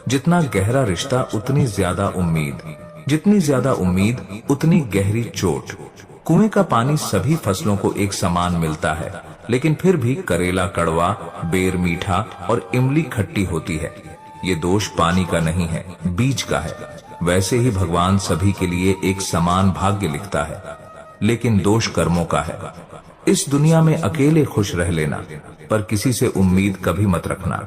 जितना गहरा रिश्ता उतनी ज्यादा उम्मीद, जितनी ज्यादा उम्मीद उतनी गहरी चोट। कुएं का पानी सभी फसलों को एक समान मिलता है, लेकिन फिर भी करेला कड़वा, बेर मीठा और इमली खट्टी होती है। ये दोष पानी का नहीं है, बीज का है। वैसे ही भगवान सभी के लिए एक समान भाग्य लिखता है, लेकिन दोष कर्मों का है। इस दुनिया में अकेले खुश रह लेना, पर किसी से उम्मीद कभी मत रखना।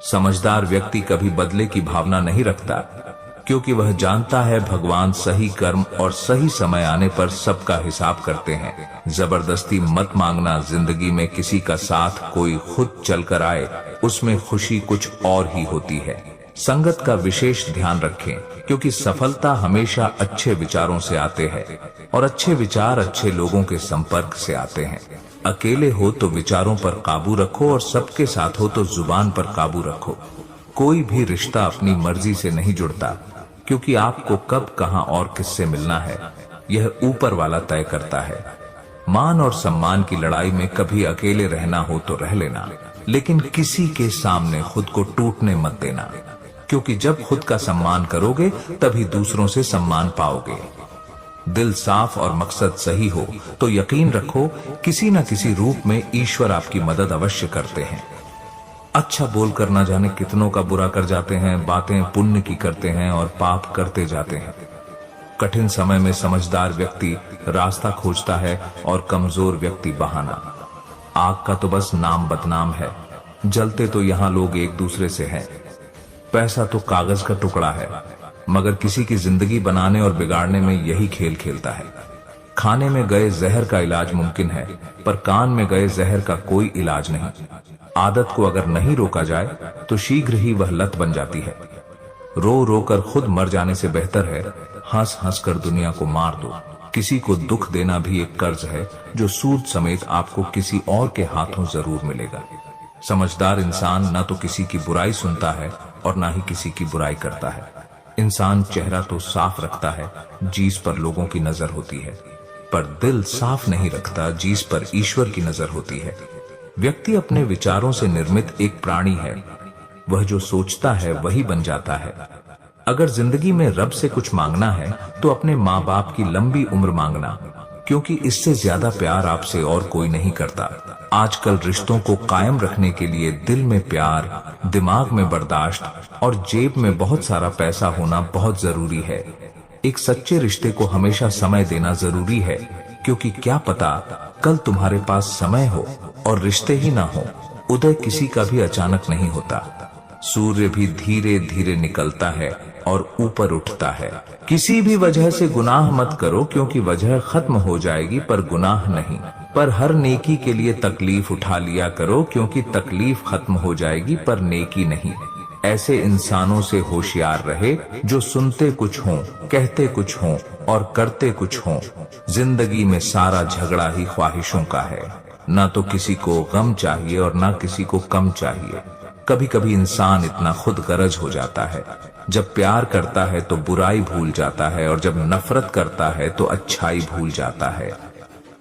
समझदार व्यक्ति कभी बदले की भावना नहीं रखता, क्योंकि वह जानता है भगवान सही कर्म और सही समय आने पर सबका हिसाब करते हैं। जबरदस्ती मत मांगना। जिंदगी में किसी का साथ कोई खुद चलकर आए, उसमें खुशी कुछ और ही होती है। संगत का विशेष ध्यान रखें, क्योंकि सफलता हमेशा अच्छे विचारों से आते हैं और अच्छे विचार अच्छे लोगों के संपर्क से आते हैं। अकेले हो तो विचारों पर काबू रखो और सबके साथ हो तो जुबान पर काबू रखो। कोई भी रिश्ता अपनी मर्जी से नहीं जुड़ता, क्योंकि आपको कब, कहां और किससे मिलना है, यह ऊपर वाला तय करता है। मान और सम्मान की लड़ाई में कभी अकेले रहना हो तो रह लेना, लेकिन किसी के सामने खुद को टूटने मत देना, क्योंकि जब खुद का सम्मान करोगे तभी दूसरों से सम्मान पाओगे। दिल साफ और मकसद सही हो तो यकीन रखो किसी न किसी रूप में ईश्वर आपकी मदद अवश्य करते हैं। अच्छा बोलकर न जाने कितनों का बुरा कर जाते हैं, बातें पुण्य की करते हैं और पाप करते जाते हैं। कठिन समय में समझदार व्यक्ति रास्ता खोजता है और कमजोर व्यक्ति बहाना। आग का तो बस नाम बदनाम है, जलते तो यहाँ लोग एक दूसरे से हैं। पैसा तो कागज का टुकड़ा है, मगर किसी की जिंदगी बनाने और बिगाड़ने में यही खेल खेलता है। खाने में गए जहर का इलाज मुमकिन है, पर कान में गए जहर का कोई इलाज नहीं। आदत को अगर नहीं रोका जाए तो शीघ्र ही वह लत बन जाती है। रो रो कर खुद मर जाने से बेहतर है हंस हंस कर दुनिया को मार दो। किसी को दुख देना भी एक कर्ज है, जो सूद समेत आपको किसी और के हाथों जरूर मिलेगा। समझदार इंसान न तो किसी की बुराई सुनता है और न ही किसी की बुराई करता है। इंसान चेहरा तो साफ रखता है, जीस पर लोगों की नजर होती है, पर दिल साफ नहीं रखता, जीस पर ईश्वर की नजर होती है। व्यक्ति अपने विचारों से निर्मित एक प्राणी है, वह जो सोचता है वही बन जाता है। अगर जिंदगी में रब से कुछ मांगना है तो अपने माँ बाप की लंबी उम्र मांगना, क्योंकि इससे ज्यादा प्यार आपसे और कोई नहीं करता। आजकल रिश्तों को कायम रखने के लिए दिल में प्यार, दिमाग में बर्दाश्त और जेब में बहुत सारा पैसा होना बहुत जरूरी है। एक सच्चे रिश्ते को हमेशा समय देना जरूरी है, क्योंकि क्या पता कल तुम्हारे पास समय हो और रिश्ते ही ना हो। उदय किसी का भी अचानक नहीं होता। सूर्य भी धीरे धीरे निकलता है और ऊपर उठता है। किसी भी वजह से गुनाह मत करो, क्योंकि वजह खत्म हो जाएगी पर गुनाह नहीं। पर हर नेकी के लिए तकलीफ उठा लिया करो, क्योंकि तकलीफ खत्म हो जाएगी पर नेकी नहीं। ऐसे इंसानों से होशियार रहे जो सुनते कुछ हों, कहते कुछ हों और करते कुछ हों। जिंदगी में सारा झगड़ा ही ख्वाहिशों का है। ना तो किसी को गम चाहिए और ना किसी को कम चाहिए। कभी कभी इंसान इतना खुद गरज हो जाता है, जब प्यार करता है तो बुराई भूल जाता है और जब नफरत करता है तो अच्छाई भूल जाता है।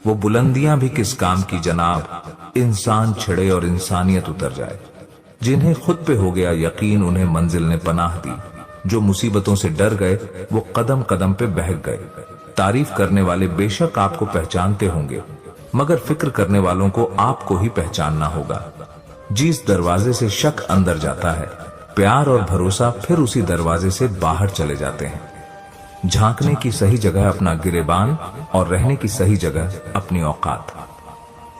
वो बुलंदियां भी किस काम की जनाब, इंसान छिड़े और इंसानियत उतर जाए। जिन्हें खुद पे हो गया यकीन, उन्हें मंजिल ने पनाह दी। जो मुसीबतों से डर गए वो कदम कदम पे बहक गए। तारीफ करने वाले बेशक आपको पहचानते होंगे, मगर फिक्र करने वालों को आपको ही पहचानना होगा। जिस दरवाजे से शक अंदर जाता है, प्यार और भरोसा फिर उसी दरवाजे से बाहर चले जाते हैं। झांकने की सही जगह अपना गिरेबान और रहने की सही जगह अपनी औकात।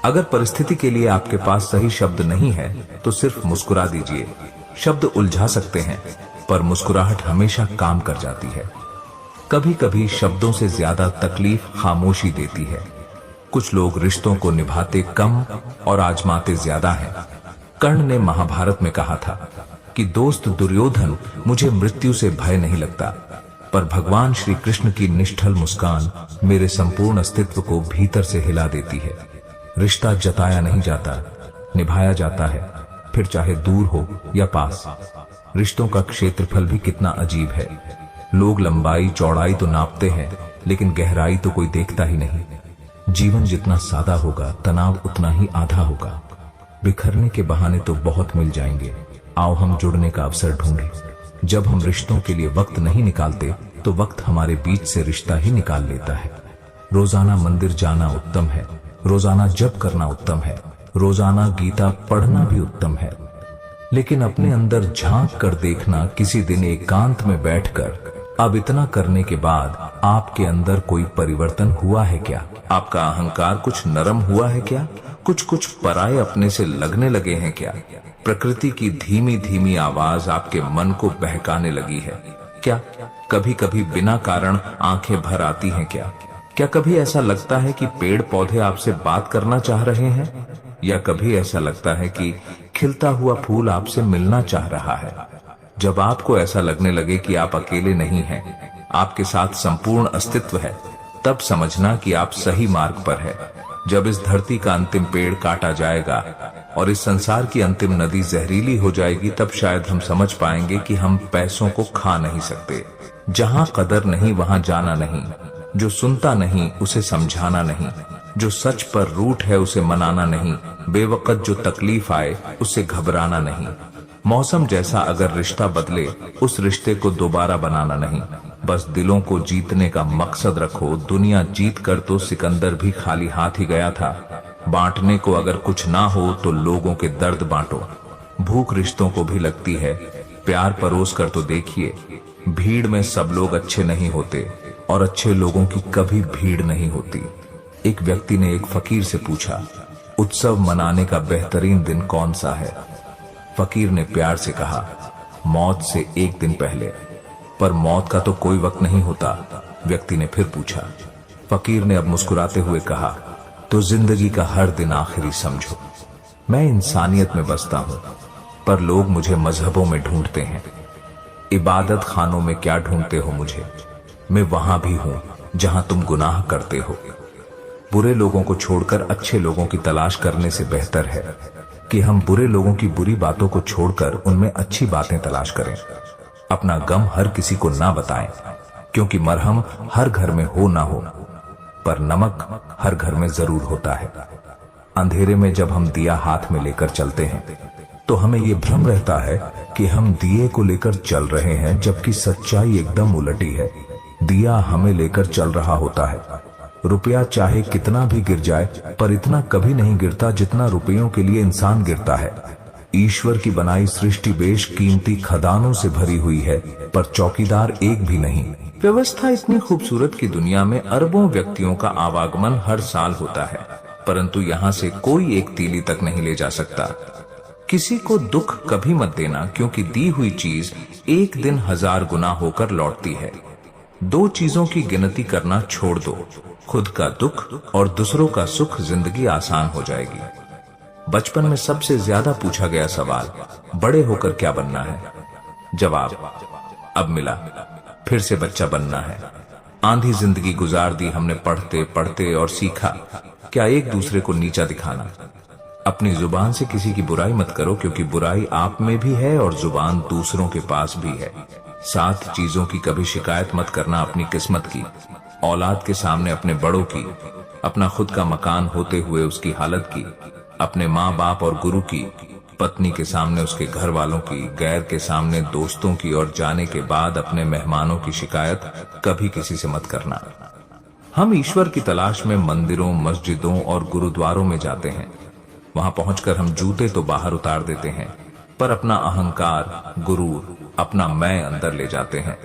अगर परिस्थिति के लिए आपके पास सही शब्द नहीं है तो सिर्फ मुस्कुरा दीजिए। शब्द उलझा सकते हैं, पर मुस्कुराहट हमेशा काम कर जाती है। कभी कभी शब्दों से ज्यादा तकलीफ खामोशी देती है। कुछ लोग रिश्तों को निभाते कम और आजमाते ज्यादा हैं। कर्ण ने महाभारत में कहा था कि दोस्त दुर्योधन, मुझे मृत्यु से भय नहीं लगता, पर भगवान श्री कृष्ण की निष्ठल मुस्कान मेरे संपूर्ण अस्तित्व को भीतर से हिला देती है। रिश्ता जताया नहीं जाता, निभाया जाता है, फिर चाहे दूर हो या पास। रिश्तों का क्षेत्रफल भी कितना अजीब है। लोग लंबाई चौड़ाई तो नापते हैं, लेकिन गहराई तो कोई देखता ही नहीं। जीवन जितना सादा होगा, तनाव उतना ही आधा होगा। बिखरने के बहाने तो बहुत मिल जाएंगे, आओ हम जुड़ने का अवसर ढूंढें। जब हम रिश्तों के लिए वक्त नहीं निकालते तो वक्त हमारे बीच से रिश्ता ही निकाल लेता है। रोजाना मंदिर जाना उत्तम है, रोजाना जप करना उत्तम है, रोजाना गीता पढ़ना भी उत्तम है, लेकिन अपने अंदर झांक कर देखना, किसी दिन एकांत में बैठकर अब इतना करने के बाद आपके अंदर कोई परिवर्तन हुआ है क्या? आपका अहंकार कुछ नरम हुआ है क्या? कुछ पराये अपने से लगने लगे हैं क्या? प्रकृति की धीमी धीमी आवाज आपके मन को बहकाने लगी है क्या? कभी कभी बिना कारण आंखें भर आती हैं क्या? क्या कभी ऐसा लगता है कि पेड़ पौधे आपसे बात करना चाह रहे हैं? या कभी ऐसा लगता है कि खिलता हुआ फूल आपसे मिलना चाह रहा है? जब आपको ऐसा लगने लगे कि आप अकेले नहीं हैं, आपके साथ संपूर्ण अस्तित्व है, तब समझना कि आप सही मार्ग पर है। जब इस धरती का अंतिम पेड़ काटा जाएगा और इस संसार की अंतिम नदी जहरीली हो जाएगी, तब शायद हम समझ पाएंगे कि हम पैसों को खा नहीं सकते। जहां कदर नहीं वहां जाना नहीं, जो सुनता नहीं उसे समझाना नहीं, जो सच पर रूठ है उसे मनाना नहीं, बेवकत जो तकलीफ आए उससे घबराना नहीं। मौसम जैसा अगर रिश्ता बदले, उस रिश्ते को दोबारा बनाना नहीं, बस दिलों को जीतने का मकसद रखो। दुनिया जीत कर तो सिकंदर भी खाली हाथ ही गया था। बांटने को अगर कुछ ना हो तो लोगों के दर्द बांटो। भूख रिश्तों को भी लगती है, प्यार परोस कर तो देखिए। भीड़ में सब लोग अच्छे नहीं होते और अच्छे लोगों की कभी भीड़ नहीं होती। एक व्यक्ति ने एक फकीर से पूछा, उत्सव मनाने का बेहतरीन दिन कौन सा है? फकीर ने प्यार से कहा, मौत से एक दिन पहले। पर मौत का तो कोई वक्त नहीं होता। व्यक्ति ने फिर पूछा। फकीर ने अब मुस्कुराते हुए कहा, तो जिंदगी का हर दिन आखिरी समझो। मैं इंसानियत में बसता हूं, पर लोग मुझे मजहबों में ढूंढते हैं। इबादत खानों में क्या ढूंढते हो मुझे? मैं वहां भी हूं जहां तुम गुनाह करते हो। बुरे लोगों को छोड़कर अच्छे लोगों की तलाश करने से बेहतर है कि हम बुरे लोगों की बुरी बातों को छोड़कर उनमें अच्छी बातें तलाश करें। अपना गम हर किसी को ना बताएं, क्योंकि मरहम हर घर में हो ना हो, पर नमक हर घर में जरूर होता है। अंधेरे में जब हम दिया हाथ में लेकर चलते हैं तो हमें ये भ्रम रहता है कि हम दिए को लेकर चल रहे हैं, जबकि सच्चाई एकदम उलटी है। दिया हमें लेकर चल रहा होता है। रुपया चाहे कितना भी गिर जाए, पर इतना कभी नहीं गिरता जितना रुपयों के लिए इंसान गिरता है। ईश्वर की बनाई सृष्टि बेशकीमती खदानों से भरी हुई है, पर चौकीदार एक भी नहीं। व्यवस्था इतनी खूबसूरत की दुनिया में अरबों व्यक्तियों का आवागमन हर साल होता है, परंतु यहाँ से कोई एक तीली तक नहीं ले जा सकता। किसी को दुख कभी मत देना, क्योंकि दी हुई चीज एक दिन 1000 गुना होकर लौटती है। 2 चीजों की गिनती करना छोड़ दो, खुद का दुख और दूसरों का सुख। जिंदगी आसान हो जाएगी। बचपन में सबसे ज्यादा पूछा गया सवाल, बड़े होकर क्या बनना है? जवाब अब मिला, फिर से बच्चा बनना है। आंधी जिंदगी गुजार दी हमने पढ़ते पढ़ते, और सीखा क्या एक दूसरे को नीचा दिखाना। अपनी जुबान से किसी की बुराई मत करो, क्योंकि बुराई आप में भी है और जुबान दूसरों के पास भी है। 7 चीजों की कभी शिकायत मत करना, अपनी किस्मत की, औलाद के सामने अपने बड़ों की, अपना खुद का मकान होते हुए उसकी हालत की, अपने माँ बाप और गुरु की, पत्नी के सामने उसके घर वालों की, गैर के सामने दोस्तों की, और जाने के बाद अपने मेहमानों की शिकायत कभी किसी से मत करना। हम ईश्वर की तलाश में मंदिरों, मस्जिदों और गुरुद्वारों में जाते हैं। वहां पहुंचकर हम जूते तो बाहर उतार देते हैं, पर अपना अहंकार, गुरूर, अपना मैं अंदर ले जाते हैं।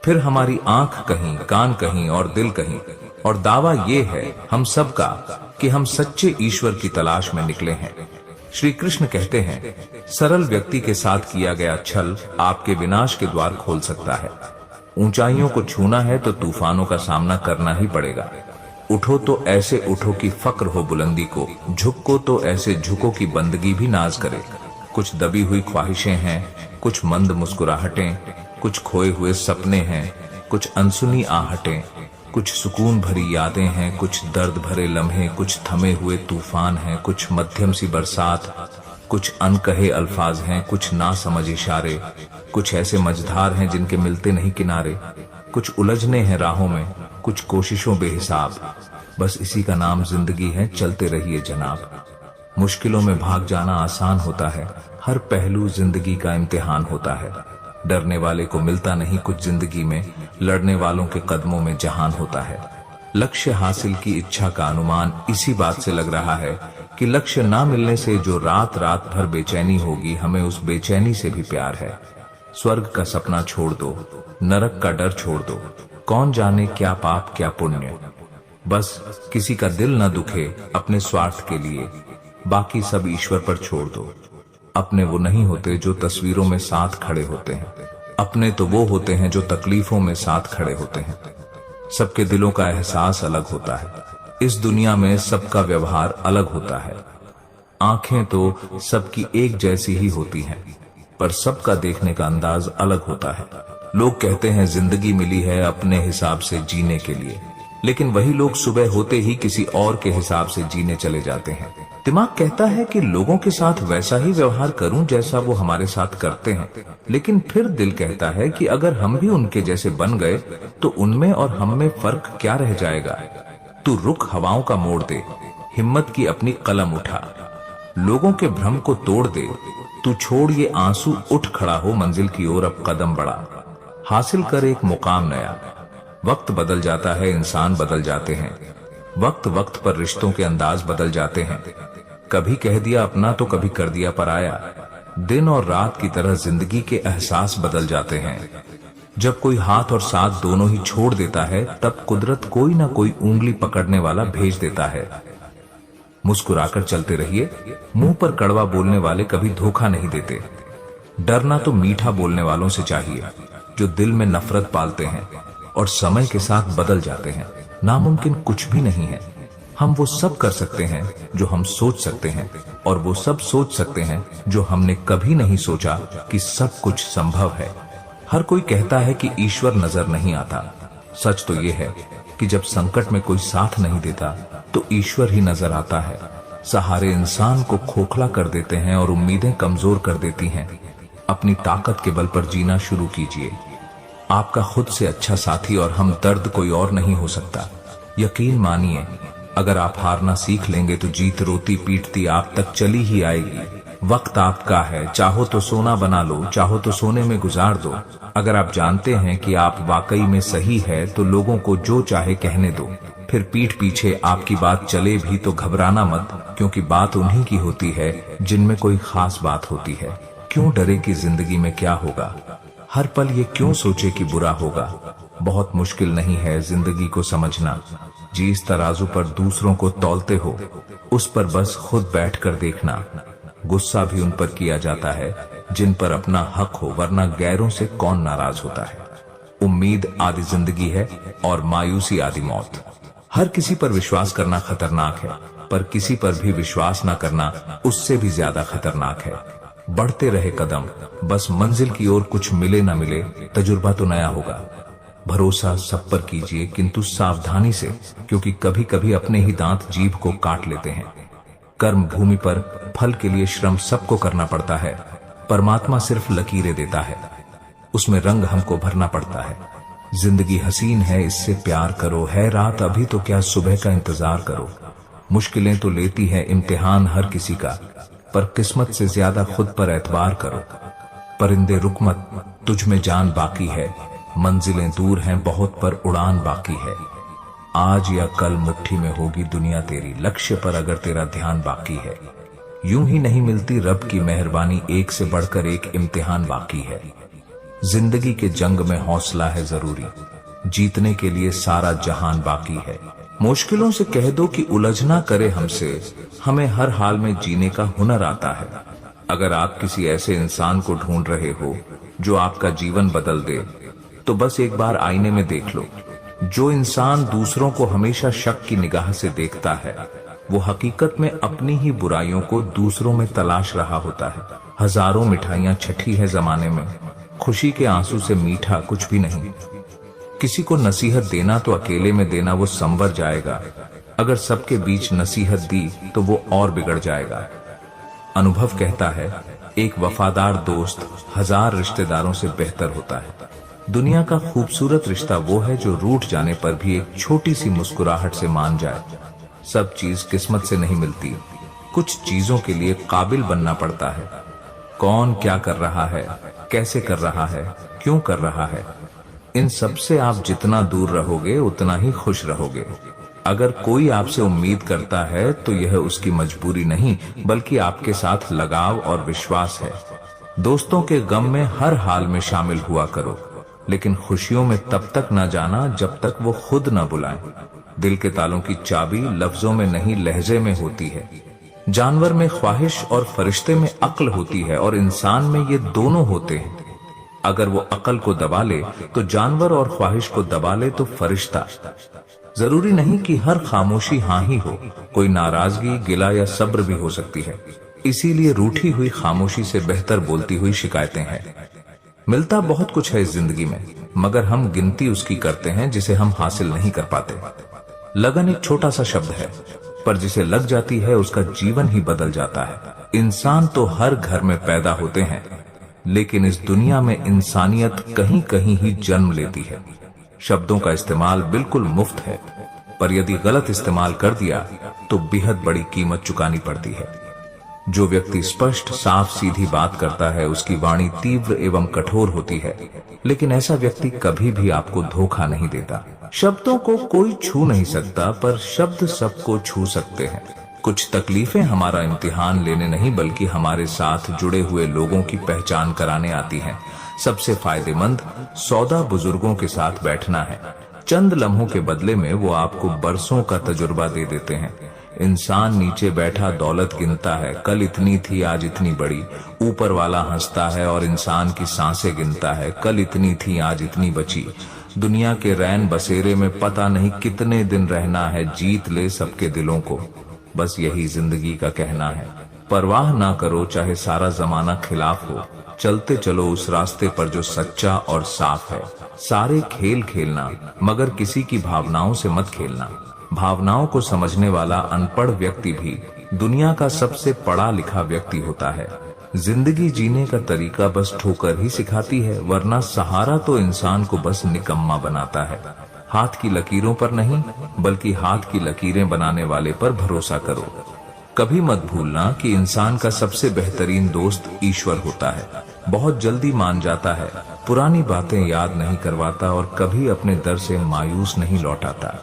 फिर हमारी आंख कहीं, कान कहीं और दिल कहीं, और दावा ये है हम सबका कि हम सच्चे ईश्वर की तलाश में निकले हैं। श्री कृष्ण कहते हैं, सरल व्यक्ति के साथ किया गया छल आपके विनाश के द्वार खोल सकता है। ऊंचाइयों को छूना है तो तूफानों का सामना करना ही पड़ेगा। उठो तो ऐसे उठो कि फक्र हो बुलंदी को, झुको तो ऐसे झुको कि बंदगी भी नाज करे। कुछ दबी हुई ख्वाहिशें हैं, कुछ मंद मुस्कुराहटें, कुछ खोए हुए सपने हैं, कुछ अनसुनी आहटें, कुछ सुकून भरी यादें हैं, कुछ दर्द भरे लम्हे, कुछ थमे हुए तूफान हैं, कुछ मध्यम सी बरसात, कुछ अनकहे अल्फाज हैं, कुछ ना समझ इशारे, कुछ ऐसे मझधार हैं जिनके मिलते नहीं किनारे, कुछ उलझने हैं राहों में, कुछ कोशिशों बेहिसाब। बस इसी का नाम जिंदगी है, चलते रहिए जनाब। मुश्किलों में भाग जाना आसान होता है, हर पहलू जिंदगी का इम्तिहान होता है। डरने वाले को मिलता नहीं कुछ जिंदगी में, लड़ने वालों के कदमों में जहान होता है। लक्ष्य हासिल की इच्छा का अनुमान इसी बात से लग रहा है कि लक्ष्य ना मिलने से जो रात रात भर बेचैनी होगी, हमें उस बेचैनी से भी प्यार है। स्वर्ग का सपना छोड़ दो, नरक का डर छोड़ दो, कौन जाने क्या पाप क्या पुण्य। बस किसी का दिल न दुखे अपने स्वार्थ के लिए, बाकी सब ईश्वर पर छोड़ दो। अपने वो नहीं होते जो तस्वीरों में साथ खड़े होते हैं, अपने तो वो होते हैं जो तकलीफों में साथ खड़े होते हैं। सबके दिलों का एहसास अलग होता है, इस दुनिया में सबका व्यवहार अलग होता है। आंखें तो सबकी एक जैसी ही होती हैं, पर सबका देखने का अंदाज अलग होता है। लोग कहते हैं जिंदगी मिली है अपने हिसाब से जीने के लिए, लेकिन वही लोग सुबह होते ही किसी और के हिसाब से जीने चले जाते हैं। दिमाग कहता है कि लोगों के साथ वैसा ही व्यवहार करूं जैसा वो हमारे साथ करते हैं, लेकिन फिर दिल कहता है कि अगर हम भी उनके जैसे बन गए तो उनमें और हम में फर्क क्या रह जाएगा। तू रुख हवाओं का मोड़ दे, हिम्मत की अपनी कलम उठा, लोगों के भ्रम को तोड़ दे। तू छोड़ ये आंसू, उठ खड़ा हो मंजिल की ओर अब कदम बढ़ा, हासिल कर एक मुकाम नया। वक्त बदल जाता है, इंसान बदल जाते हैं, वक्त वक्त पर रिश्तों के अंदाज बदल जाते हैं। कभी कह दिया अपना तो कभी कर दिया पराया। दिन और रात की तरह जिंदगी के एहसास बदल जाते हैं। जब कोई हाथ और साथ दोनों ही छोड़ देता है, तब कुदरत कोई ना कोई उंगली पकड़ने वाला भेज देता है। मुस्कुराकर चलते रहिए, मुंह पर कड़वा बोलने वाले कभी धोखा नहीं देते। डरना तो मीठा बोलने वालों से चाहिए, जो दिल में नफरत पालते हैं और समय के साथ बदल जाते हैं। नामुमकिन कुछ भी नहीं है, हम वो सब कर सकते हैं जो हम सोच सकते हैं, और वो सब सोच सकते हैं जो हमने कभी नहीं सोचा कि सब कुछ संभव है। हर कोई कहता है कि ईश्वर नजर नहीं आता, सच तो ये है कि जब संकट में कोई साथ नहीं देता तो ईश्वर ही नजर आता है। सहारे इंसान को खोखला कर देते हैं और उम्मीदें कमजोर कर देती हैं। अपनी ताकत के बल पर जीना शुरू कीजिए। आपका खुद से अच्छा साथी और हम दर्द कोई और नहीं हो सकता। यकीन मानिए, अगर आप हारना सीख लेंगे तो जीत रोती पीटती आप तक चली ही आएगी। वक्त आपका है, चाहो तो सोना बना लो, चाहो तो सोने में गुजार दो। अगर आप जानते हैं कि आप वाकई में सही है तो लोगों को जो चाहे कहने दो। फिर पीठ पीछे आपकी बात चले भी तो घबराना मत, क्योंकि बात उन्हीं की होती है जिनमें कोई खास बात होती है। क्यों डरे कि जिंदगी में क्या होगा, हर पल ये क्यों सोचे कि बुरा होगा। बहुत मुश्किल नहीं है जिंदगी को समझना। जिस तराजू पर दूसरों को तौलते हो, उस पर बस खुद बैठकर देखना। गुस्सा भी उन पर किया जाता है जिन पर अपना हक हो, वरना गैरों से कौन नाराज होता है। उम्मीद आदि जिंदगी है और मायूसी आदि मौत। हर किसी पर विश्वास करना खतरनाक है, पर किसी पर भी विश्वास न करना उससे भी ज्यादा खतरनाक है। बढ़ते रहे कदम, बस मंजिल की ओर, कुछ मिले न मिले तजुर्बा तो नया होगा। भरोसा सब पर कीजिए, किंतु सावधानी से, क्योंकि कभी कभी अपने ही दांत जीभ को काट लेते हैं। कर्म भूमि पर फल के लिए श्रम सबको करना पड़ता है, परमात्मा सिर्फ लकीरें देता है, उसमें रंग हमको भरना पड़ता है। जिंदगी हसीन है, इससे प्यार करो, है रात अभी तो क्या सुबह का इंतजार करो। मुश्किलें तो लेती है इम्तिहान हर किसी का, पर किस्मत से ज्यादा खुद पर एतबार करो। परिंदे रुक मत, तुझ में जान बाकी है, मंजिलें दूर हैं बहुत पर उड़ान बाकी है। आज या कल मुट्ठी में होगी दुनिया तेरी, लक्ष्य पर अगर तेरा ध्यान बाकी है। यूं ही नहीं मिलती रब की मेहरबानी, एक से बढ़कर एक इम्तिहान बाकी है। जिंदगी के जंग में हौसला है जरूरी, जीतने के लिए सारा जहान बाकी है। मुश्किलों से कह दो कि उलझना करे हमसे, हमें हर हाल में जीने का हुनर आता है। अगर आप किसी ऐसे इंसान को ढूंढ रहे हो जो आपका जीवन बदल दे, तो बस एक बार आईने में देख लो। जो इंसान दूसरों को हमेशा शक की निगाह से देखता है, वो हकीकत में अपनी ही बुराइयों को दूसरों में तलाश रहा होता है। हजारों मिठाइयां छठी है जमाने में, खुशी के आंसू से मीठा कुछ भी नहीं। किसी को नसीहत देना तो अकेले में देना, वो संवर जाएगा। अगर सबके बीच नसीहत दी तो वो और बिगड़ जाएगा। अनुभव कहता है, एक वफादार दोस्त हजार रिश्तेदारों से बेहतर होता है। दुनिया का खूबसूरत रिश्ता वो है जो रूठ जाने पर भी एक छोटी सी मुस्कुराहट से मान जाए। सब चीज किस्मत से नहीं मिलती, कुछ चीजों के लिए काबिल बनना पड़ता है। कौन क्या कर रहा है कैसे कर रहा है, क्यों कर रहा है। इन सब से आप जितना दूर रहोगे उतना ही खुश रहोगे। अगर कोई आपसे उम्मीद करता है तो यह उसकी मजबूरी नहीं बल्कि आपके साथ लगाव और विश्वास है। दोस्तों के गम में हर हाल में शामिल हुआ करो, लेकिन खुशियों में तब तक न जाना जब तक वो खुद न बुलाएं। दिल के तालों की चाबी लफ्जों में नहीं लहजे में होती है। जानवर में ख्वाहिश और फरिश्ते में अक्ल होती है और इंसान में ये दोनों होते हैं। अगर वो अक्ल को दबा ले तो जानवर और ख्वाहिश को दबा ले तो फरिश्ता। जरूरी नहीं कि हर खामोशी हाँ ही हो, कोई नाराजगी, गिला या सब्र भी हो सकती है। इसीलिए रूठी हुई खामोशी से बेहतर बोलती हुई शिकायतें हैं। मिलता बहुत कुछ है इस जिंदगी में, मगर हम गिनती उसकी करते हैं जिसे हम हासिल नहीं कर पाते। लगन एक छोटा सा शब्द है, पर जिसे लग जाती है उसका जीवन ही बदल जाता है। इंसान तो हर घर में पैदा होते हैं, लेकिन इस दुनिया में इंसानियत कहीं कहीं ही जन्म लेती है। शब्दों का इस्तेमाल बिल्कुल मुफ्त है, पर यदि गलत इस्तेमाल कर दिया तो बेहद बड़ी कीमत चुकानी पड़ती है। जो व्यक्ति स्पष्ट, साफ सीधी बात करता है उसकी वाणी तीव्र एवं कठोर होती है, लेकिन ऐसा व्यक्ति कभी भी आपको धोखा नहीं देता। शब्दों को कोई छू नहीं सकता, पर शब्द सबको छू सकते हैं। कुछ तकलीफें हमारा इम्तिहान लेने नहीं बल्कि हमारे साथ जुड़े हुए लोगों की पहचान कराने आती हैं। सबसे फायदेमंद सौदा बुजुर्गों के साथ बैठना है। चंद लम्हों के बदले में वो आपको बरसों का तजुर्बा दे देते हैं। इंसान नीचे बैठा दौलत गिनता है, कल इतनी थी आज इतनी बड़ी। ऊपर वाला हंसता है और इंसान की सांसें गिनता है, कल इतनी थी आज इतनी बची। दुनिया के रैन बसेरे में पता नहीं कितने दिन रहना है, जीत ले सबके दिलों को, बस यही जिंदगी का कहना है। परवाह ना करो चाहे सारा जमाना खिलाफ हो, चलते चलो उस रास्ते पर जो सच्चा और साफ है। सारे खेल खेलना, मगर किसी की भावनाओं से मत खेलना। भावनाओं को समझने वाला अनपढ़ व्यक्ति भी दुनिया का सबसे पढ़ा लिखा व्यक्ति होता है। जिंदगी जीने का तरीका बस ठोकर ही सिखाती है, वरना सहारा तो इंसान को बस निकम्मा बनाता है। हाथ की लकीरों पर नहीं बल्कि हाथ की लकीरें बनाने वाले पर भरोसा करो। कभी मत भूलना कि इंसान का सबसे बेहतरीन दोस्त ईश्वर होता है। बहुत जल्दी मान जाता है, पुरानी बातें याद नहीं करवाता और कभी अपने दर से मायूस नहीं लौटाता।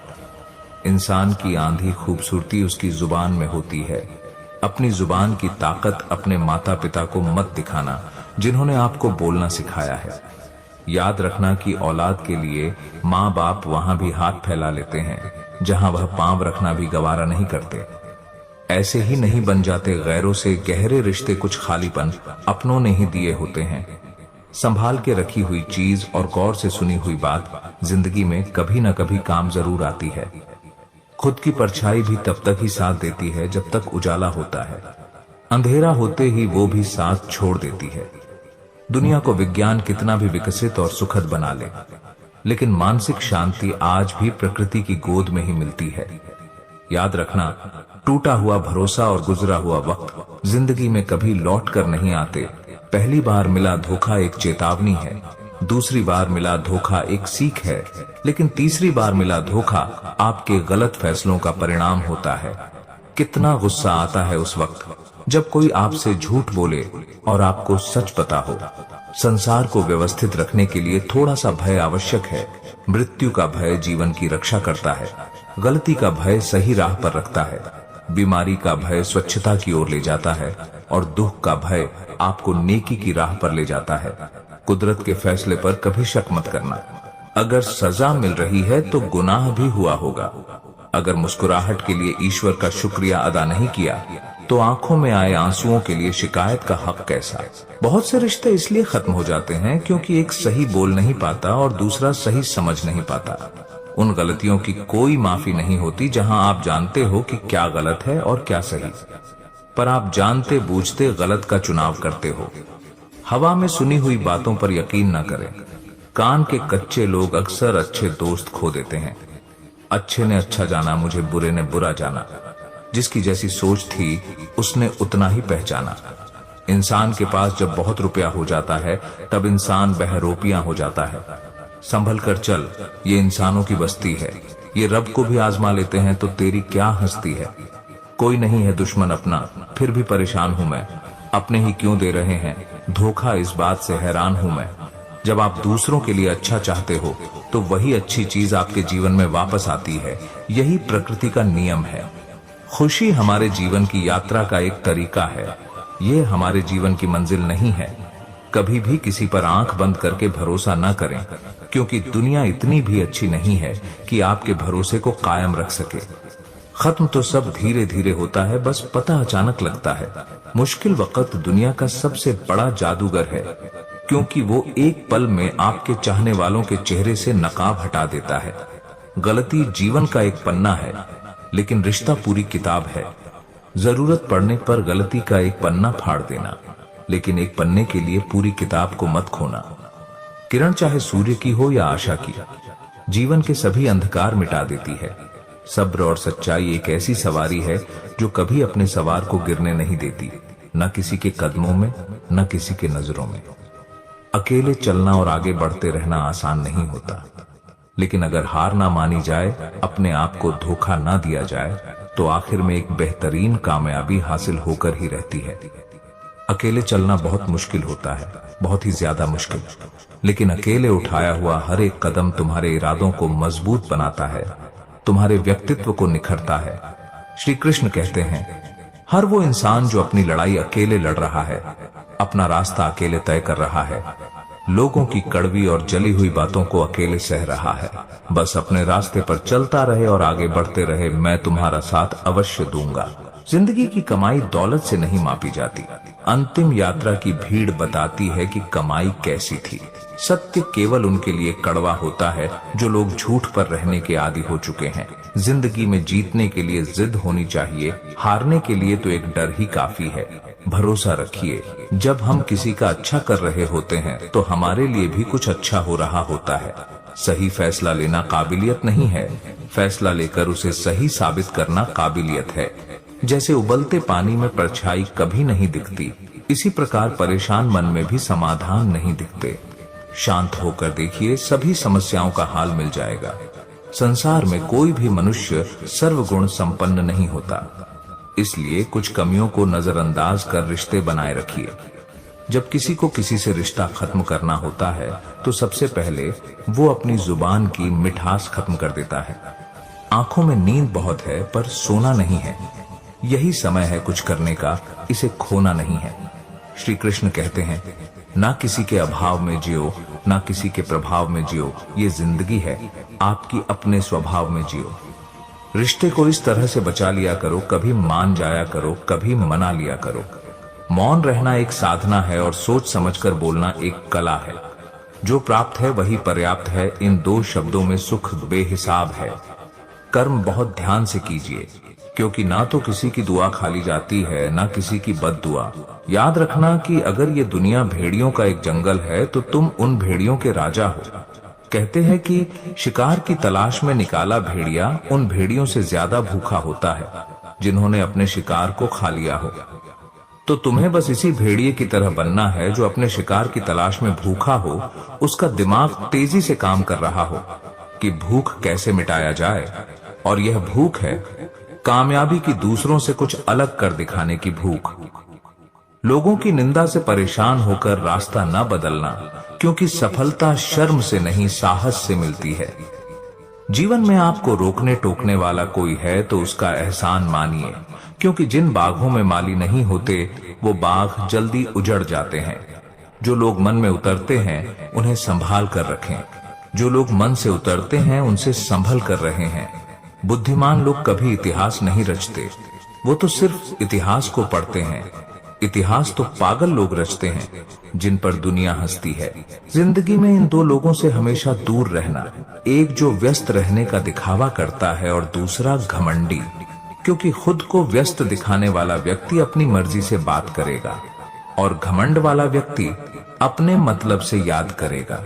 इंसान की आंधी खूबसूरती उसकी जुबान में होती है। अपनी जुबान की ताकत अपने माता पिता को मत दिखाना, जिन्होंने आपको बोलना सिखाया है। याद रखना कि औलाद के लिए माँ बाप वहां भी हाथ फैला लेते हैं जहां वह पांव रखना भी गवारा नहीं करते। ऐसे ही नहीं बन जाते गैरों से गहरे रिश्ते, कुछ खालीपन अपनों ने ही दिए होते हैं। संभाल के रखी हुई चीज और गौर से सुनी हुई बात जिंदगी में कभी न कभी काम जरूर आती है। खुद की परछाई भी तब तक ही साथ देती है जब तक उजाला होता है। अंधेरा होते ही वो भी साथ छोड़ देती है। दुनिया को विज्ञान कितना भी विकसित और सुखद बना ले, लेकिन मानसिक शांति आज भी प्रकृति की गोद में ही मिलती है। याद रखना, टूटा हुआ भरोसा और गुजरा हुआ वक्त जिंदगी में कभी लौट कर नहीं आते। पहली बार मिला धोखा एक चेतावनी है, दूसरी बार मिला धोखा एक सीख है, लेकिन तीसरी बार मिला धोखा आपके गलत फैसलों का परिणाम होता है। कितना गुस्सा आता है उस वक्त जब कोई आपसे झूठ बोले और आपको सच पता हो। संसार को व्यवस्थित रखने के लिए थोड़ा सा भय आवश्यक है। मृत्यु का भय जीवन की रक्षा करता है, गलती का भय सही राह पर रखता है, बीमारी का भय स्वच्छता की ओर ले जाता है और दुख का भय आपको नेकी की राह पर ले जाता है। कुदरत के फैसले पर कभी शक मत करना। अगर सजा मिल रही है तो गुनाह भी हुआ होगा। अगर मुस्कुराहट के लिए ईश्वर का शुक्रिया अदा नहीं किया तो आंखों में आए आंसुओं के लिए शिकायत का हक कैसा। बहुत से रिश्ते इसलिए खत्म हो जाते हैं क्योंकि एक सही बोल नहीं पाता और दूसरा सही समझ नहीं पाता। उन गलतियों की कोई माफी नहीं होती जहां आप जानते हो कि क्या गलत है और क्या सही, पर आप जानते बूझते गलत का चुनाव करते हो। हवा में सुनी हुई बातों पर यकीन न करें। कान के कच्चे लोग अक्सर अच्छे दोस्त खो देते हैं। अच्छे ने अच्छा जाना, मुझे बुरे ने बुरा जाना। जिसकी जैसी सोच थी उसने उतना ही पहचाना। इंसान के पास जब बहुत रुपया हो जाता है तब इंसान बहरूपियां हो जाता है। संभल कर चल, ये इंसानों की बस्ती है। ये रब को भी आजमा लेते हैं तो तेरी क्या हस्ती है। कोई नहीं है दुश्मन अपना, फिर भी परेशान हूं मैं। अपने ही क्यों दे रहे हैं, धोखा इस बात से हैरान हूं मैं, जब आप दूसरों के लिए अच्छा चाहते हो तो वही अच्छी चीज आपके जीवन में वापस आती है। यही प्रकृति का नियम है। खुशी हमारे जीवन की यात्रा का एक तरीका है, ये हमारे जीवन की मंजिल नहीं है। कभी भी किसी पर आंख बंद करके भरोसा न करें, क्योंकि दुनिया इतनी भी अच्छी नहीं है कि आपके भरोसे को कायम रख सके। खत्म तो सब धीरे धीरे होता है, बस पता अचानक लगता है। मुश्किल वक्त दुनिया का सबसे बड़ा जादूगर है, क्योंकि वो एक पल में आपके चाहने वालों के चेहरे से नकाब हटा देता है। गलती जीवन का एक पन्ना है, लेकिन रिश्ता पूरी किताब है। जरूरत पड़ने पर गलती का एक पन्ना फाड़ देना, लेकिन एक पन्ने के लिए पूरी किताब को मत खोना। किरण चाहे सूर्य की हो या आशा की, जीवन के सभी अंधकार मिटा देती है। सब्र और सच्चाई एक ऐसी सवारी है जो कभी अपने सवार को गिरने नहीं देती, न किसी के कदमों में, न किसी के नजरों में। अकेले चलना और आगे बढ़ते रहना आसान नहीं होता, लेकिन अगर हार ना मानी जाए, अपने आप को धोखा ना दिया जाए, तो आखिर में एक बेहतरीन कामयाबी हासिल होकर ही रहती है। अकेले चलना बहुत मुश्किल होता है, बहुत ही ज्यादा मुश्किल, लेकिन अकेले उठाया हुआ हर एक कदम तुम्हारे इरादों को मजबूत बनाता है, तुम्हारे व्यक्तित्व को निखरता है। श्री कृष्ण कहते हैं, हर वो इंसान जो अपनी लड़ाई अकेले लड़ रहा है, अपना रास्ता अकेले तय कर रहा है, लोगों की कड़वी और जली हुई बातों को अकेले सह रहा है, बस अपने रास्ते पर चलता रहे और आगे बढ़ते रहे। मैं तुम्हारा साथ अवश्य दूंगा। जिंदगी की कमाई दौलत से नहीं मापी जाती, अंतिम यात्रा की भीड़ बताती है कि कमाई कैसी थी। सत्य केवल उनके लिए कड़वा होता है जो लोग झूठ पर रहने के आदी हो चुके हैं। जिंदगी में जीतने के लिए जिद होनी चाहिए, हारने के लिए तो एक डर ही काफी है। भरोसा रखिए, जब हम किसी का अच्छा कर रहे होते हैं तो हमारे लिए भी कुछ अच्छा हो रहा होता है। सही फैसला लेना काबिलियत नहीं है, फैसला लेकर उसे सही साबित करना काबिलियत है। जैसे उबलते पानी में परछाई कभी नहीं दिखती, इसी प्रकार परेशान मन में भी समाधान नहीं दिखते। शांत होकर देखिए, सभी समस्याओं का हाल मिल जाएगा। संसार में कोई भी मनुष्य सर्वगुण संपन्न नहीं होता, इसलिए कुछ कमियों को नजरअंदाज कर रिश्ते बनाए रखिए। जब किसी को किसी से रिश्ता खत्म करना होता है तो सबसे पहले वो अपनी जुबान की मिठास खत्म कर देता है। आंखों में नींद बहुत है पर सोना नहीं है। यही समय है कुछ करने का, इसे खोना नहीं है। श्री कृष्ण कहते हैं, ना किसी के अभाव में जियो, ना किसी के प्रभाव में जियो। ये जिंदगी है, आपकी अपने स्वभाव में जियो। रिश्ते को इस तरह से बचा लिया करो, कभी मान जाया करो, कभी मना लिया करो। मौन रहना एक साधना है और सोच समझकर बोलना एक कला है। जो प्राप्त है वही पर्याप्त है। इन दो शब्दों में सुख बेहिसाब है। कर्म बहुत ध्यान से कीजिए, क्योंकि ना तो किसी की दुआ खाली जाती है, ना किसी की बद्दुआ। याद रखना कि अगर ये दुनिया भेड़ियों का एक जंगल है तो तुम उन भेड़ियों के राजा हो। कहते हैं कि शिकार की तलाश में निकाला भेड़िया उन भेड़ियों से ज्यादा भूखा होता है जिन्होंने अपने शिकार को खा लिया हो। तो तुम्हें बस इसी भेड़िए की तरह बनना है जो अपने शिकार की तलाश में भूखा हो। उसका दिमाग तेजी से काम कर रहा हो कि भूख कैसे मिटाया जाए, और यह भूख है कामयाबी की, दूसरों से कुछ अलग कर दिखाने की भूख। लोगों की निंदा से परेशान होकर रास्ता न बदलना, क्योंकि सफलता शर्म से नहीं साहस से मिलती है। जीवन में आपको रोकने टोकने वाला कोई है तो उसका एहसान मानिए, क्योंकि जिन बागों में माली नहीं होते वो बाग जल्दी उजड़ जाते हैं। जो लोग मन में उतरते हैं उन्हें संभाल कर रखें। जो लोग मन से उतरते हैं उनसे संभल कर रहे हैं। बुद्धिमान लोग कभी इतिहास नहीं रचते, वो तो सिर्फ इतिहास को पढ़ते हैं। इतिहास तो पागल लोग रचते हैं जिन पर दुनिया हंसती है। जिंदगी में इन दो लोगों से हमेशा दूर रहना, एक जो व्यस्त रहने का दिखावा करता है और दूसरा घमंडी, क्योंकि खुद को व्यस्त दिखाने वाला व्यक्ति अपनी मर्जी से बात करेगा और घमंड वाला व्यक्ति अपने मतलब से याद करेगा।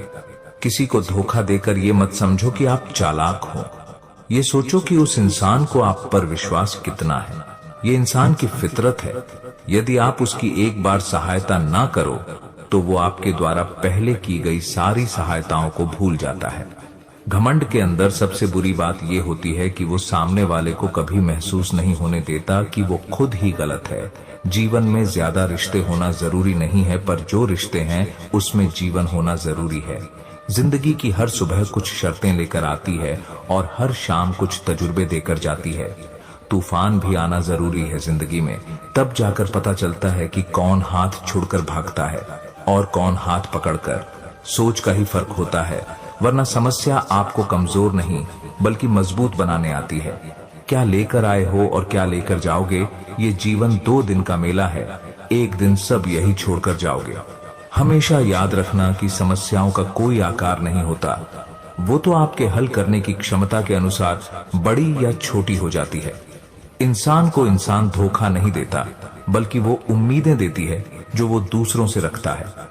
किसी को धोखा देकर ये मत समझो कि आप चालाक हो, ये सोचो कि उस इंसान को आप पर विश्वास कितना है। ये इंसान की फितरत है। यदि आप उसकी एक बार सहायता ना करो तो वो आपके द्वारा पहले की गई सारी सहायताओं को भूल जाता है। घमंड के अंदर सबसे बुरी बात ये होती है कि वो सामने वाले को कभी महसूस नहीं होने देता कि वो खुद ही गलत है। जीवन में ज्यादा रिश्ते होना जरूरी नहीं है, पर जो रिश्ते हैं उसमें जीवन होना जरूरी है। जिंदगी की हर सुबह कुछ शर्तें लेकर आती है और हर शाम कुछ तजुर्बे देकर जाती है। तूफान भी आना जरूरी है जिंदगी में, तब जाकर पता चलता है कि कौन हाथ छोड़कर भागता है और कौन हाथ पकड़कर। सोच का ही फर्क होता है, वरना समस्या आपको कमजोर नहीं बल्कि मजबूत बनाने आती है। क्या लेकर आए हो और क्या लेकर जाओगे, ये जीवन 2 दिन का मेला है, एक दिन सब यही छोड़कर जाओगे। हमेशा याद रखना कि समस्याओं का कोई आकार नहीं होता, वो तो आपके हल करने की क्षमता के अनुसार बड़ी या छोटी हो जाती है। इंसान को इंसान धोखा नहीं देता, बल्कि वो उम्मीदें देती है जो वो दूसरों से रखता है।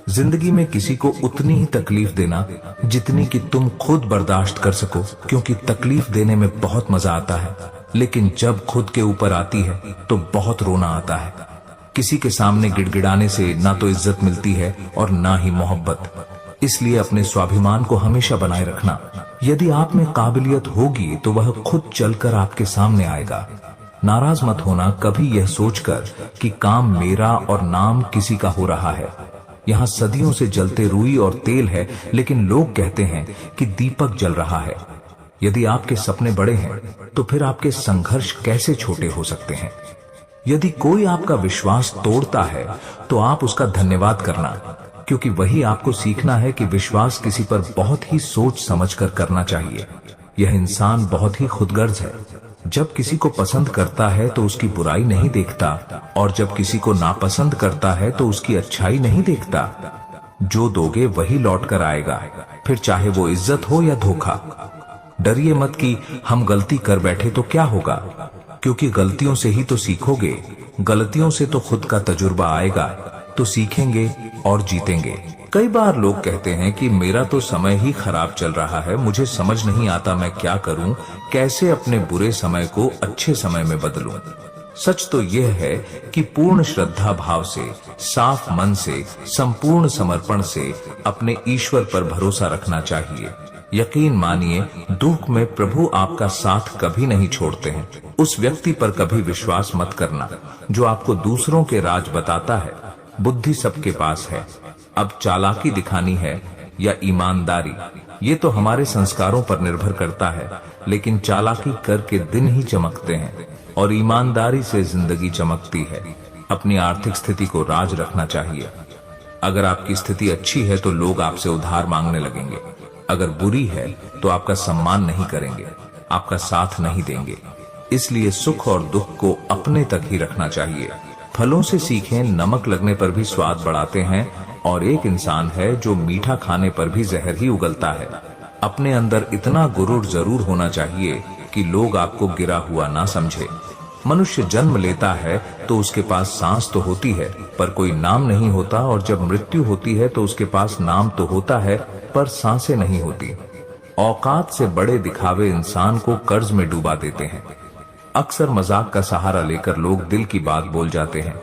जिंदगी में किसी को उतनी ही तकलीफ देना जितनी कि तुम खुद बर्दाश्त कर सको, क्योंकि तकलीफ देने में बहुत मजा आता है, लेकिन जब खुद के ऊपर आती है तो बहुत रोना आता है। किसी के सामने गिड़गिड़ाने से ना तो इज्जत मिलती है और ना ही मोहब्बत। इसलिए अपने स्वाभिमान को हमेशा बनाए रखना। यदि आप में काबिलियत होगी तो वह खुद चलकर आपके सामने आएगा। नाराज मत होना कभी यह सोचकर कि काम मेरा और नाम किसी का हो रहा है। यहाँ सदियों से जलते रुई और तेल है, लेकिन लोग कहते हैं कि दीपक जल रहा है। यदि आपके सपने बड़े हैं तो फिर आपके संघर्ष कैसे छोटे हो सकते हैं। यदि कोई आपका विश्वास तोड़ता है तो आप उसका धन्यवाद करना, क्योंकि वही आपको सीखना है कि विश्वास किसी पर बहुत ही सोच समझकर करना चाहिए। यह इंसान बहुत ही खुदगर्ज है। जब किसी को पसंद करता है तो उसकी बुराई नहीं देखता, और जब किसी को नापसंद करता है तो उसकी अच्छाई नहीं देखता। जो दोगे वही लौट कर आएगा, फिर चाहे वो इज्जत हो या धोखा। डरिए मत कि हम गलती कर बैठे तो क्या होगा, क्योंकि गलतियों से ही तो सीखोगे। गलतियों से तो खुद का तजुर्बा आएगा, तो सीखेंगे और जीतेंगे। कई बार लोग कहते हैं कि मेरा तो समय ही खराब चल रहा है, मुझे समझ नहीं आता मैं क्या करूं, कैसे अपने बुरे समय को अच्छे समय में बदलूं। सच तो यह है कि पूर्ण श्रद्धा भाव से, साफ मन से, संपूर्ण समर्पण से अपने ईश्वर पर भरोसा रखना चाहिए। यकीन मानिए, दुख में प्रभु आपका साथ कभी नहीं छोड़ते हैं। उस व्यक्ति पर कभी विश्वास मत करना जो आपको दूसरों के राज बताता है। बुद्धि सबके पास है, अब चालाकी दिखानी है या ईमानदारी, ये तो हमारे संस्कारों पर निर्भर करता है। लेकिन चालाकी करके दिन ही चमकते हैं और ईमानदारी से जिंदगी चमकती है। अपनी आर्थिक स्थिति को राज रखना चाहिए। अगर आपकी स्थिति अच्छी है तो लोग आपसे उधार मांगने लगेंगे, अगर बुरी है तो आपका सम्मान नहीं करेंगे, आपका साथ नहीं देंगे। इसलिए सुख और दुख को अपने तक ही रखना चाहिए। फलों से सीखें, नमक लगने पर भी स्वाद बढ़ाते हैं, और एक इंसान है जो मीठा खाने पर भी जहर ही उगलता है। अपने अंदर इतना गुरूर जरूर होना चाहिए कि लोग आपको गिरा हुआ ना समझे। मनुष्य जन्म लेता है तो उसके पास सांस तो होती है पर कोई नाम नहीं होता, और जब मृत्यु होती है तो उसके पास नाम तो होता है पर सांसें नहीं होती। औकात से बड़े दिखावे इंसान को कर्ज में डूबा देते हैं। अक्सर मजाक का सहारा लेकर लोग दिल की बात बोल जाते हैं।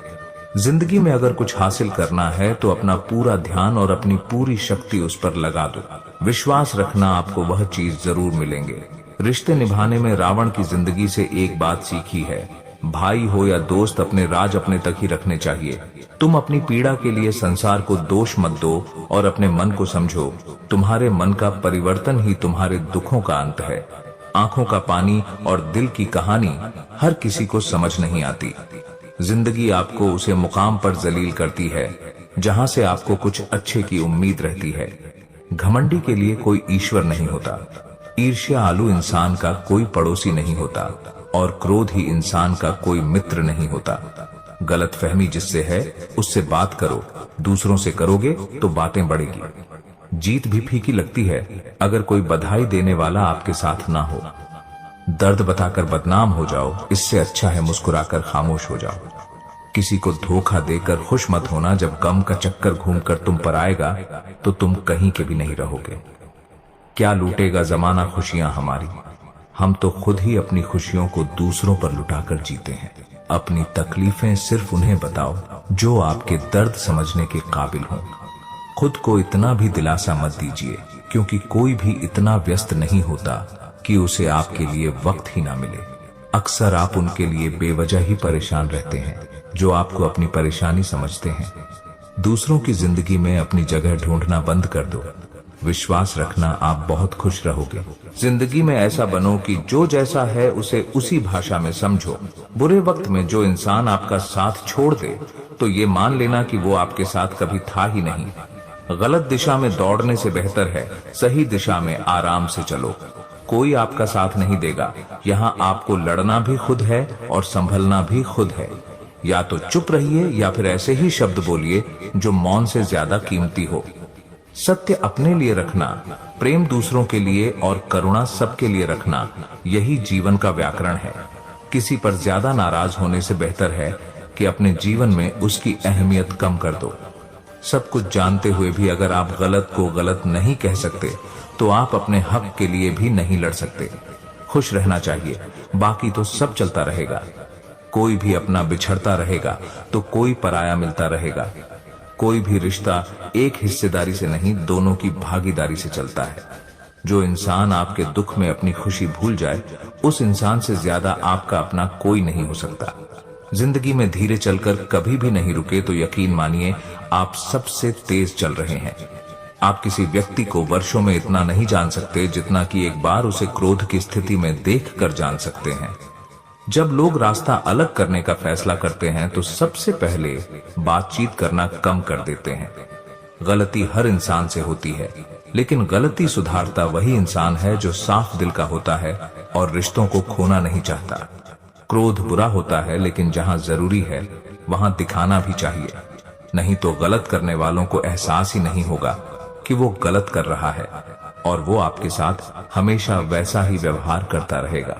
जिंदगी में अगर कुछ हासिल करना है तो अपना पूरा ध्यान और अपनी पूरी शक्ति उस पर लगा दो। विश्वास रखना, आपको वह चीज जरूर मिलेंगे। रिश्ते निभाने में रावण की जिंदगी से एक बात सीखी है, भाई हो या दोस्त, अपने राज अपने तक ही रखने चाहिए। तुम अपनी पीड़ा के लिए संसार को दोष मत दो और अपने मन को समझो। तुम्हारे मन का परिवर्तन ही तुम्हारे दुखों का अंत है। आंखों का पानी और दिल की कहानी हर किसी को समझ नहीं आती। जिंदगी आपको उसे मुकाम पर जलील करती है जहां से आपको कुछ अच्छे की उम्मीद रहती है। घमंडी के लिए कोई ईश्वर नहीं होता, ईर्ष्यालु इंसान का कोई पड़ोसी नहीं होता, और क्रोध ही इंसान का कोई मित्र नहीं होता। गलतफहमी जिससे है उससे बात करो, दूसरों से करोगे तो बातें बढ़ेगी। जीत भी फीकी लगती है अगर कोई बधाई देने वाला आपके साथ ना हो। दर्द बताकर बदनाम हो जाओ, इससे अच्छा है मुस्कुराकर खामोश हो जाओ। किसी को धोखा देकर खुश मत होना, जब गम का चक्कर घूमकर तुम पर आएगा तो तुम कहीं के भी नहीं रहोगे। क्या लूटेगा जमाना खुशियां हमारी, हम तो खुद ही अपनी खुशियों को दूसरों पर लुटाकर जीते हैं। अपनी तकलीफें सिर्फ उन्हें बताओ जो आपके दर्द समझने के काबिल हों। खुद को इतना भी दिलासा मत दीजिए, क्योंकि कोई भी इतना व्यस्त नहीं होता कि उसे आपके लिए वक्त ही ना मिले। अक्सर आप उनके लिए बेवजह ही परेशान रहते हैं। जो आपको अपनी परेशानी समझते हैं। दूसरों की जिंदगी में अपनी जगह ढूंढना बंद कर दो। विश्वास रखना, आप बहुत खुश रहोगे। जिंदगी में ऐसा बनो कि जो जैसा है उसे उसी भाषा में समझो। बुरे वक्त में जो इंसान आपका साथ छोड़ दे तो ये मान लेना कि वो आपके साथ कभी था ही नहीं। गलत दिशा में दौड़ने से बेहतर है सही दिशा में आराम से चलो। कोई आपका साथ नहीं देगा। यहाँ आपको लड़ना भी खुद है और संभलना भी खुद है। या तो चुप रहिए या फिर ऐसे ही शब्द बोलिए जो मौन से ज्यादा कीमती हो। सत्य अपने लिए रखना, प्रेम दूसरों के लिए और करुणा सबके लिए रखना, यही जीवन का व्याकरण है। किसी पर ज्यादा नाराज होने से बेहतर है कि अपने जीवन में उसकी अहमियत कम कर दो। सब कुछ जानते हुए भी अगर आप गलत को गलत नहीं कह सकते तो आप अपने हक के लिए भी नहीं लड़ सकते। खुश रहना चाहिए, बाकी तो सब चलता रहेगा। कोई भी अपना बिछड़ता रहेगा तो कोई पराया मिलता रहेगा। कोई भी रिश्ता एक हिस्सेदारी से नहीं, दोनों की भागीदारी से चलता है। जो इंसान आपके दुख में अपनी खुशी भूल जाए, उस इंसान से ज्यादा आपका अपना कोई नहीं हो सकता। जिंदगी में धीरे चलकर कभी भी नहीं रुके तो यकीन मानिए आप सबसे तेज चल रहे हैं। आप किसी व्यक्ति को वर्षों में इतना नहीं जान सकते जितना कि एक बार उसे क्रोध की स्थिति में देखकर जान सकते हैं। जब लोग रास्ता अलग करने का फैसला करते हैं तो सबसे पहले बातचीत करना कम कर देते हैं। गलती हर इंसान से होती है, लेकिन गलती सुधारता वही इंसान है जो साफ दिल का होता है और रिश्तों को खोना नहीं चाहता। क्रोध बुरा होता है, लेकिन जहां जरूरी है वहां दिखाना भी चाहिए, नहीं तो गलत करने वालों को एहसास ही नहीं होगा कि वो गलत कर रहा है और वो आपके साथ हमेशा वैसा ही व्यवहार करता रहेगा।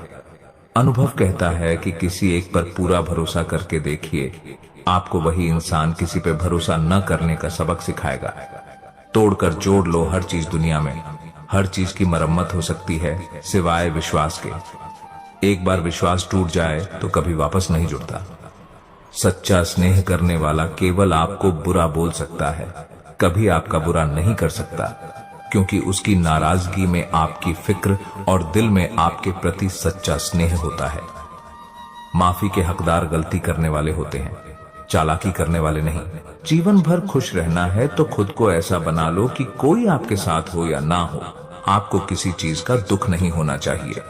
अनुभव कहता है कि किसी एक पर पूरा भरोसा करके देखिए, आपको वही इंसान किसी पे भरोसा न करने का सबक सिखाएगा। तोड़कर जोड़ लो हर चीज दुनिया में, हर चीज की मरम्मत हो सकती है सिवाय विश्वास के। एक बार विश्वास टूट जाए तो कभी वापस नहीं जुड़ता। सच्चा स्नेह करने वाला केवल आपको बुरा बोल सकता है, कभी आपका बुरा नहीं कर सकता, क्योंकि उसकी नाराजगी में आपकी फिक्र और दिल में आपके प्रति सच्चा स्नेह होता है। माफी के हकदार गलती करने वाले होते हैं, चालाकी करने वाले नहीं। जीवन भर खुश रहना है तो खुद को ऐसा बना लो कि कोई आपके साथ हो या ना हो, आपको किसी चीज का दुख नहीं होना चाहिए।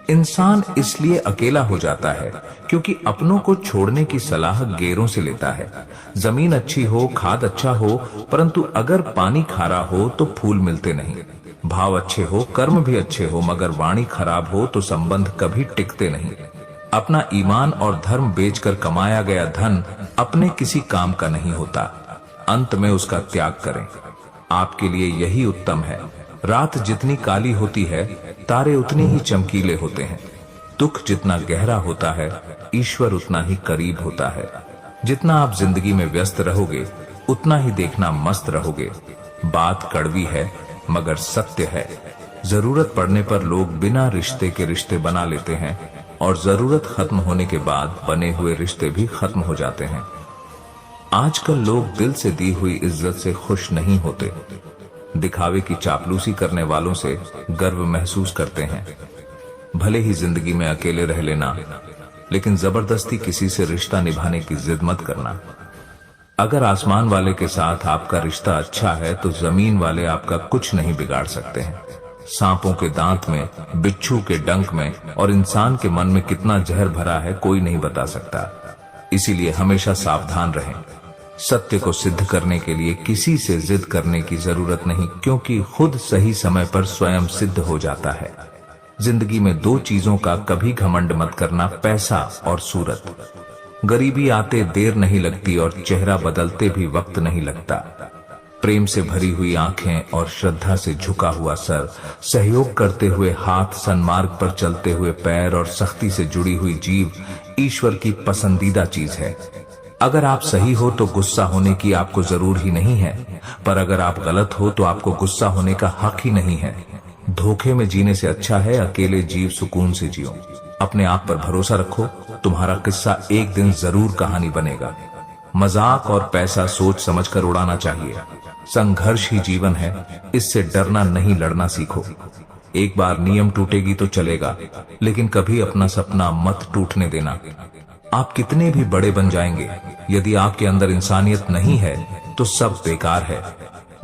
इंसान इसलिए अकेला हो जाता है क्योंकि अपनों को छोड़ने की सलाह गैरों से लेता है। जमीन अच्छी हो, खाद अच्छा हो, परंतु अगर पानी खारा हो तो फूल मिलते नहीं। भाव अच्छे हो, कर्म भी अच्छे हो, मगर वाणी खराब हो तो संबंध कभी टिकते नहीं। अपना ईमान और धर्म बेचकर कमाया गया धन अपने किसी काम का नहीं होता, अंत में उसका त्याग करें। आपके लिए यही उत्तम है। रात जितनी काली होती है, तारे उतने ही चमकीले होते हैं। दुख जितना गहरा होता है, ईश्वर उतना ही करीब होता है। जितना आप जिंदगी में व्यस्त रहोगे, उतना ही देखना मस्त रहोगे। बात कड़वी है मगर सत्य है। जरूरत पड़ने पर लोग बिना रिश्ते के रिश्ते बना लेते हैं और जरूरत खत्म होने के बाद बने हुए रिश्ते भी खत्म हो जाते हैं। आजकल लोग दिल से दी हुई इज्जत से खुश नहीं होते, दिखावे की चापलूसी करने वालों से गर्व महसूस करते हैं। भले ही जिंदगी में अकेले रह लेना, लेकिन जबरदस्ती किसी से रिश्ता निभाने की जिद मत करना। अगर आसमान वाले के साथ आपका रिश्ता अच्छा है तो जमीन वाले आपका कुछ नहीं बिगाड़ सकते हैं। सांपों के दांत में, बिच्छू के डंक में और इंसान के मन में कितना जहर भरा है कोई नहीं बता सकता। इसीलिए हमेशा सावधान रहें। सत्य को सिद्ध करने के लिए किसी से जिद करने की जरूरत नहीं, क्योंकि खुद सही समय पर स्वयं सिद्ध हो जाता है। जिंदगी में दो चीजों का कभी घमंड मत करना, पैसा और सूरत। गरीबी आते देर नहीं लगती और चेहरा बदलते भी वक्त नहीं लगता। प्रेम से भरी हुई आंखें और श्रद्धा से झुका हुआ सर, सहयोग करते हुए हाथ, सन्मार्ग पर चलते हुए पैर और सख्ती से जुड़ी हुई जीभ ईश्वर की पसंदीदा चीज है। अगर आप सही हो तो गुस्सा होने की आपको जरूर ही नहीं है, पर अगर आप गलत हो तो आपको गुस्सा होने का हक ही नहीं है। धोखे में जीने से अच्छा है अकेले जीव सुकून से जियो। अपने आप पर भरोसा रखो, तुम्हारा किस्सा एक दिन जरूर कहानी बनेगा। मजाक और पैसा सोच समझकर उड़ाना चाहिए। संघर्ष ही जीवन है, इससे डरना नहीं, लड़ना सीखो। एक बार नियम टूटेगी तो चलेगा, लेकिन कभी अपना सपना मत टूटने देना। आप कितने भी बड़े बन जाएंगे, यदि आपके अंदर इंसानियत नहीं है तो सब बेकार है।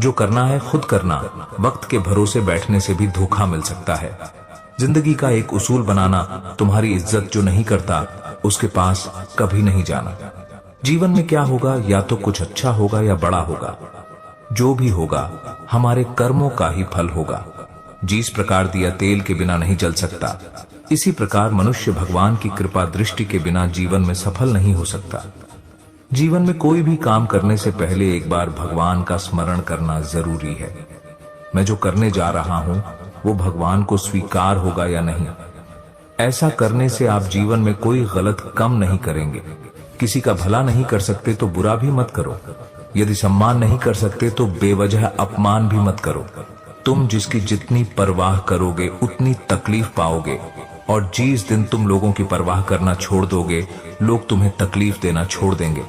जो करना है खुद करना। वक्त के भरोसे बैठने से भी धोखा मिल सकता है। जिंदगी का एक उसूल बनाना, तुम्हारी इज्जत जो नहीं करता उसके पास कभी नहीं जाना। जीवन में क्या होगा, या तो कुछ अच्छा होगा या बड़ा होगा। जो भी होगा हमारे कर्मों का ही फल होगा। जिस प्रकार दिया तेल के बिना नहीं जल सकता, इसी प्रकार मनुष्य भगवान की कृपा दृष्टि के बिना जीवन में सफल नहीं हो सकता। जीवन में कोई भी काम करने से पहले एक बार भगवान का स्मरण करना जरूरी है। मैं जो करने जा रहा हूं वो भगवान को स्वीकार होगा या नहीं। ऐसा करने से आप जीवन में कोई गलत काम नहीं करेंगे। किसी का भला नहीं कर सकते तो बुरा भी मत करो। यदि सम्मान नहीं कर सकते तो बेवजह अपमान भी मत करो। तुम जिसकी जितनी परवाह करोगे उतनी तकलीफ पाओगे, और जिस दिन तुम लोगों की परवाह करना छोड़ दोगे, लोग तुम्हें तकलीफ देना छोड़ देंगे।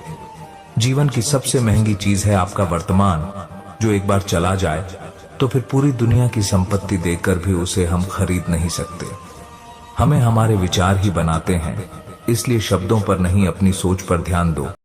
जीवन की सबसे महंगी चीज है आपका वर्तमान, जो एक बार चला जाए तो फिर पूरी दुनिया की संपत्ति देकर भी उसे हम खरीद नहीं सकते। हमें हमारे विचार ही बनाते हैं, इसलिए शब्दों पर नहीं अपनी सोच पर ध्यान दो।